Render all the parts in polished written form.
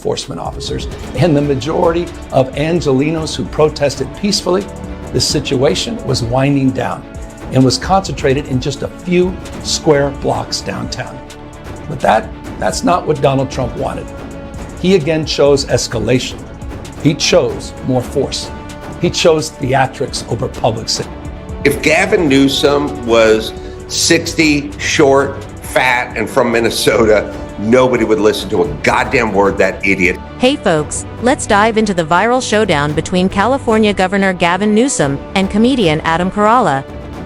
enforcement officers and the majority of Angelenos who protested peacefully, the situation was winding down and was concentrated in just a few square blocks downtown. But that's not what Donald Trump wanted. He again chose escalation. He chose more force. He chose theatrics over public safety. If Gavin Newsom was 60, short, fat, and from Minnesota, nobody would listen to a goddamn word that idiot. Hey folks, let's dive into the viral showdown between California Governor Gavin Newsom and comedian Adam Carolla.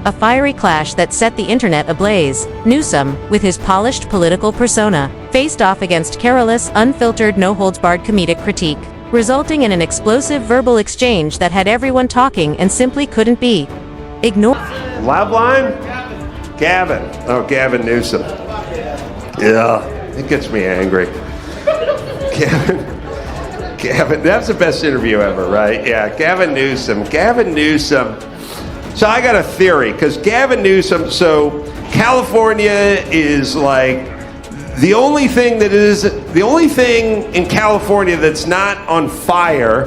A fiery clash that set the internet ablaze. Newsom, with his polished political persona, faced off against Carolla's unfiltered, no-holds-barred comedic critique, resulting in an explosive verbal exchange that had everyone talking and simply couldn't be ignored. Loud line? Gavin. Oh, Gavin Newsom. Yeah, it gets me angry. Gavin, that's the best interview ever, right? Yeah, Gavin Newsom. So I got a theory, because Gavin Newsom, so California is like the only thing in California that's not on fire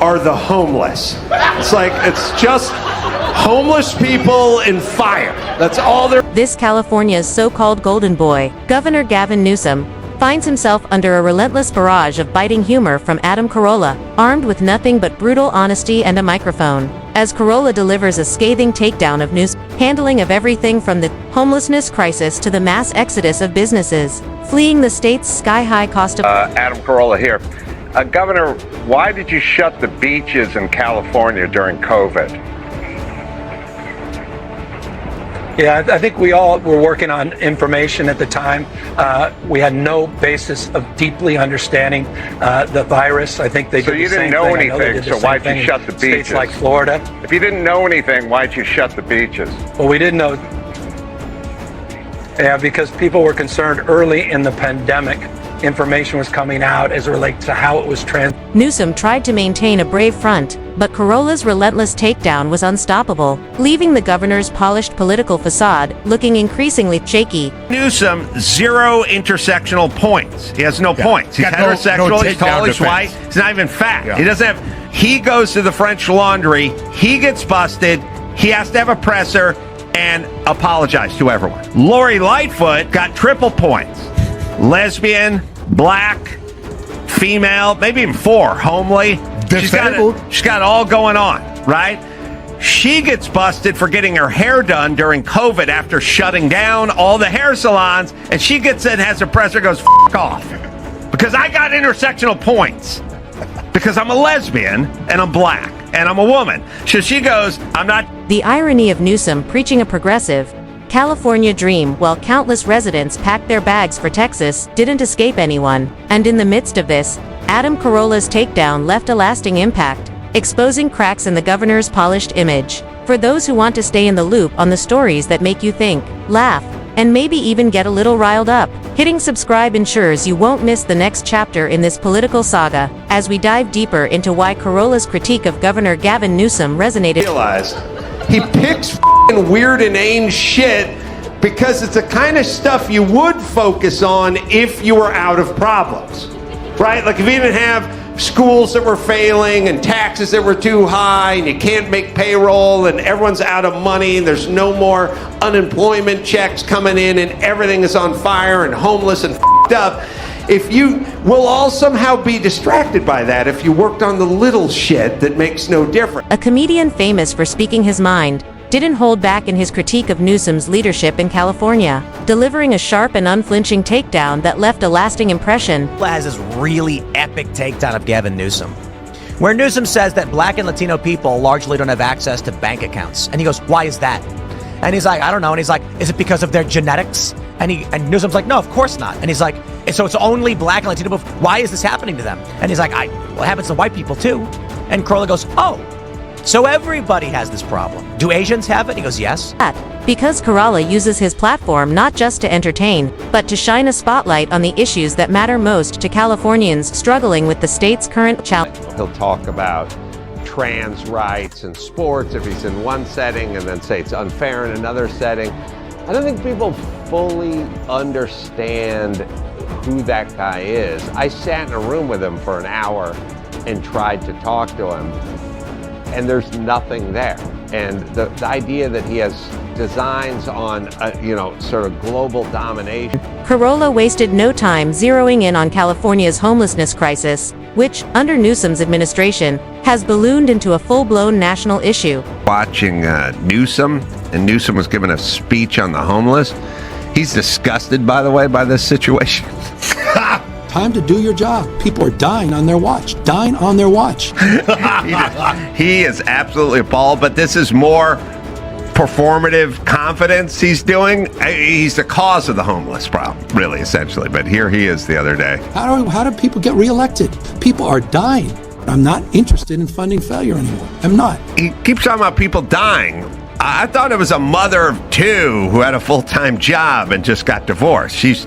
are the homeless. It's just homeless people in fire. That's all there. This California's so-called golden boy, Governor Gavin Newsom, finds himself under a relentless barrage of biting humor from Adam Carolla, armed with nothing but brutal honesty and a microphone. As Carolla delivers a scathing takedown of Newsom's handling of everything from the homelessness crisis to the mass exodus of businesses fleeing the state's sky-high cost of... Adam Carolla here. Governor, why did you shut the beaches in California during COVID? Yeah, I think we all were working on information at the time. We had no basis of deeply understanding the virus. I think they So did you the same didn't know thing. anything, so why'd you shut the beaches? States like Florida. If you didn't know anything, why'd you shut the beaches? Well, we didn't know. Yeah, because people were concerned early in the pandemic. Information was coming out as it relates to how it was Newsom tried to maintain a brave front, but Carolla's relentless takedown was unstoppable, leaving the governor's polished political facade looking increasingly shaky. Newsom, 0 intersectional points. He has no points. He's heterosexual, he's tall, he's white, he's not even fat. Yeah. He doesn't have, he goes to the French Laundry, he gets busted, he has to have a presser and apologize to everyone. Lori Lightfoot got triple points. Lesbian, black, female, maybe even 4, homely. She's got it all going on, right? She gets busted for getting her hair done during COVID after shutting down all the hair salons, and she gets in, has a presser, goes, F off. Because I got intersectional points. Because I'm a lesbian, and I'm black, and I'm a woman. So she goes, I'm not... The irony of Newsom preaching a progressive California dream while countless residents packed their bags for Texas didn't escape anyone. And in the midst of this, Adam Carolla's takedown left a lasting impact, exposing cracks in the governor's polished image. For those who want to stay in the loop on the stories that make you think, laugh, and maybe even get a little riled up, hitting subscribe ensures you won't miss the next chapter in this political saga, as we dive deeper into why Carolla's critique of Governor Gavin Newsom resonated. He picks weird, inane shit because it's the kind of stuff you would focus on if you were out of problems, right? Like if you didn't have schools that were failing and taxes that were too high and you can't make payroll and everyone's out of money and there's no more unemployment checks coming in and everything is on fire and homeless and f***ed up. If you will all somehow be distracted by that if you worked on the little shit that makes no difference. A comedian famous for speaking his mind didn't hold back in his critique of Newsom's leadership in California, delivering a sharp and unflinching takedown that left a lasting impression. Has this really epic takedown of Gavin Newsom, where Newsom says that black and Latino people largely don't have access to bank accounts. And he goes, why is that? And he's like, I don't know. And he's like, is it because of their genetics? And Newsom's like, no, of course not. And he's like, so it's only black and Latino people. Why is this happening to them? And he's like, well, it happens to white people too. And Carolla goes, oh, so everybody has this problem. Do Asians have it? He goes, yes. Because Carolla uses his platform not just to entertain, but to shine a spotlight on the issues that matter most to Californians struggling with the state's current challenge. He'll talk about trans rights and sports if he's in one setting and then say it's unfair in another setting. I don't think people fully understand who that guy is. I sat in a room with him for an hour and tried to talk to him, and there's nothing there. And the idea that he has designs on, sort of global domination. Carolla wasted no time zeroing in on California's homelessness crisis, which, under Newsom's administration, has ballooned into a full-blown national issue. Watching Newsom, and Newsom was giving a speech on the homeless. He's disgusted, by the way, by this situation. Time to do your job. People are dying on their watch. Dying on their watch. He is absolutely appalled, but this is more performative confidence he's doing. He's the cause of the homeless problem, really, essentially. But here he is the other day. How do people get reelected? People are dying. I'm not interested in funding failure anymore. I'm not. He keeps talking about people dying. I thought it was a mother of two who had a full-time job and just got divorced. She's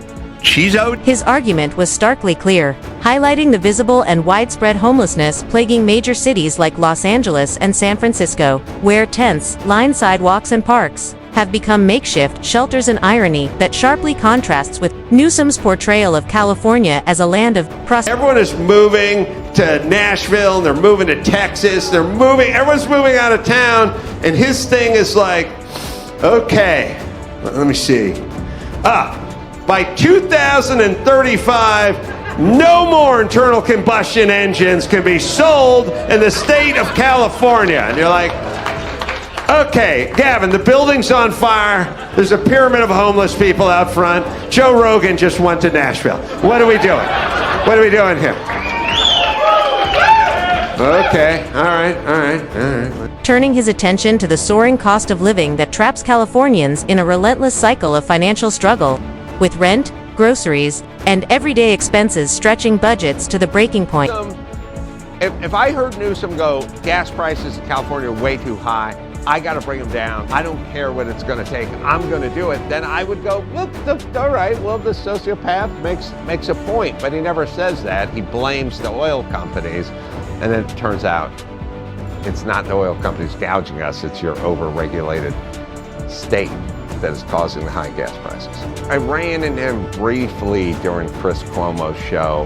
owed. His argument was starkly clear, highlighting the visible and widespread homelessness plaguing major cities like Los Angeles and San Francisco, where tents, lined sidewalks and parks have become makeshift shelters, an irony that sharply contrasts with Newsom's portrayal of California as a land of prosperity. Everyone is moving to Nashville, and they're moving to Texas, everyone's moving out of town, and his thing is like, okay, let me see. By 2035, no more internal combustion engines can be sold in the state of California. And you're like, okay, Gavin, the building's on fire. There's a pyramid of homeless people out front. Joe Rogan just went to Nashville. What are we doing? What are we doing here? Okay, all right. Turning his attention to the soaring cost of living that traps Californians in a relentless cycle of financial struggle, with rent, groceries, and everyday expenses stretching budgets to the breaking point. If I heard Newsom go, gas prices in California are way too high, I got to bring them down, I don't care what it's going to take, I'm going to do it, then I would go, well, all right, well, the sociopath makes a point, but he never says that. He blames the oil companies, and then it turns out it's not the oil companies gouging us, it's your over-regulated state that is causing the high gas prices. I ran into him briefly during Chris Cuomo's show,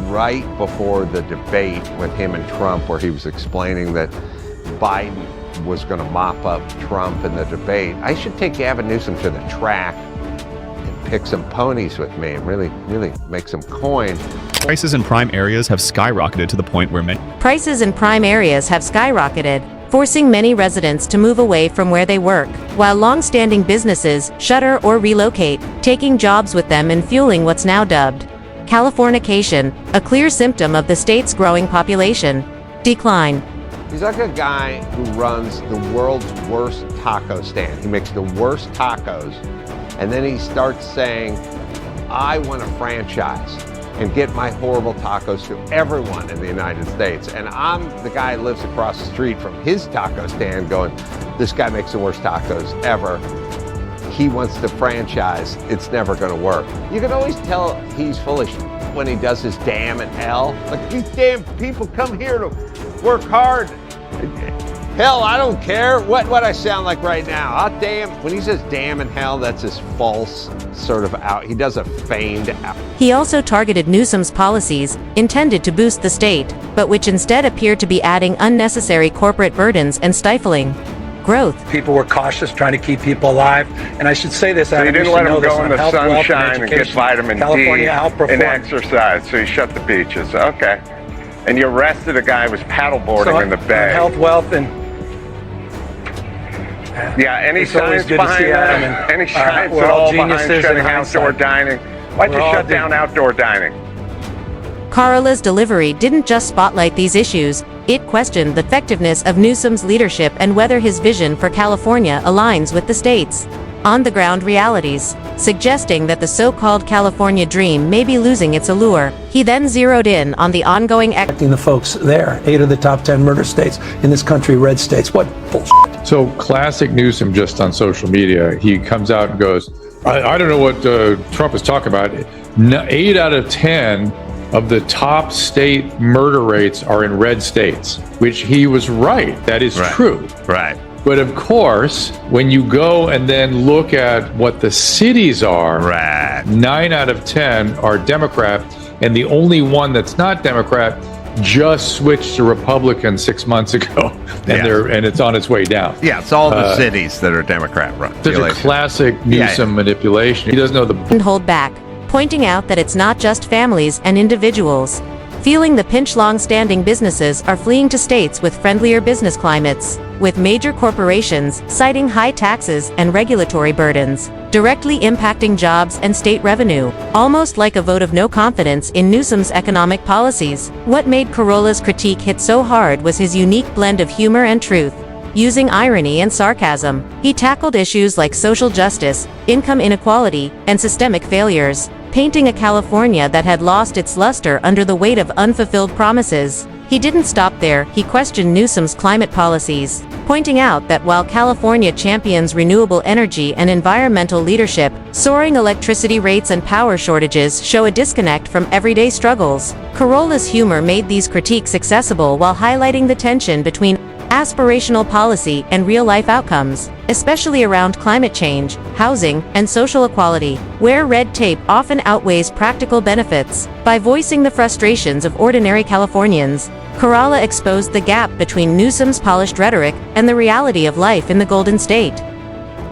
right before the debate with him and Trump, where he was explaining that Biden was going to mop up Trump in the debate. I should take Gavin Newsom to the track and pick some ponies with me and really make some coin. Prices in prime areas have skyrocketed to the point where forcing many residents to move away from where they work, while long-standing businesses shutter or relocate, taking jobs with them and fueling what's now dubbed Californication, a clear symptom of the state's growing population decline. He's like a guy who runs the world's worst taco stand. He makes the worst tacos, and then he starts saying, I want a franchise and get my horrible tacos to everyone in the United States. And I'm the guy who lives across the street from his taco stand going, this guy makes the worst tacos ever. He wants to franchise. It's never going to work. You can always tell he's full of shit when he does his damn and hell. Like, these damn people come here to work hard. Hell, I don't care what I sound like right now. Damn. When he says damn and hell, that's his false sort of out. He does a feigned out. He also targeted Newsom's policies, intended to boost the state, but which instead appeared to be adding unnecessary corporate burdens and stifling growth. People were cautious, trying to keep people alive. And I should say this, so you didn't let them go in the health, sunshine and get vitamin D and exercise, so you shut the beaches. Okay. And you arrested a guy who was paddleboarding in the bay. Health, wealth, and yeah, any science behind that? Any science at all behind shutting outdoor dining? Why'd you shut down outdoor dining? Carolla's delivery didn't just spotlight these issues, it questioned the effectiveness of Newsom's leadership and whether his vision for California aligns with the state's on-the-ground realities, suggesting that the so-called California dream may be losing its allure. He then zeroed in on the ongoing The folks there, 8 of the top 10 murder states in this country, red states. What bullshit. So classic Newsom just on social media. He comes out and goes, I don't know what Trump is talking about. 8 out of 10 of the top state murder rates are in red states, which he was right. That is true. Right. But of course, when you go and then look at what the cities are, Right. 9 out of 10 are Democrat, and the only one that's not Democrat just switched to Republican 6 months ago, and it's on its way down. Yeah, it's all the cities that are Democrat run. Such a classic Newsom manipulation. He doesn't know the And hold back, pointing out that it's not just families and individuals. Feeling the pinch, long-standing businesses are fleeing to states with friendlier business climates, with major corporations citing high taxes and regulatory burdens, directly impacting jobs and state revenue, almost like a vote of no confidence in Newsom's economic policies. What made Carolla's critique hit so hard was his unique blend of humor and truth. Using irony and sarcasm, he tackled issues like social justice, income inequality, and systemic failures, painting a California that had lost its luster under the weight of unfulfilled promises. He didn't stop there. He questioned Newsom's climate policies, pointing out that while California champions renewable energy and environmental leadership, soaring electricity rates and power shortages show a disconnect from everyday struggles. Carolla's humor made these critiques accessible while highlighting the tension between aspirational policy and real-life outcomes, especially around climate change, housing, and social equality, where red tape often outweighs practical benefits. By voicing the frustrations of ordinary Californians, Carolla exposed the gap between Newsom's polished rhetoric and the reality of life in the Golden State,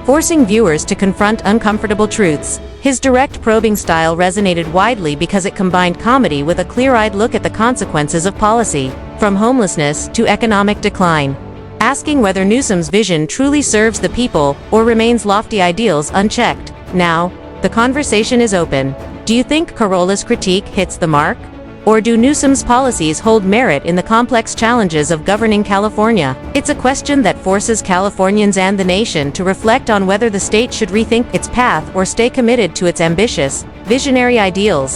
forcing viewers to confront uncomfortable truths. His direct, probing style resonated widely because it combined comedy with a clear-eyed look at the consequences of policy, from homelessness to economic decline, asking whether Newsom's vision truly serves the people or remains lofty ideals unchecked. Now, the conversation is open. Do you think Carolla's critique hits the mark? Or do Newsom's policies hold merit in the complex challenges of governing California? It's a question that forces Californians and the nation to reflect on whether the state should rethink its path or stay committed to its ambitious, visionary ideals.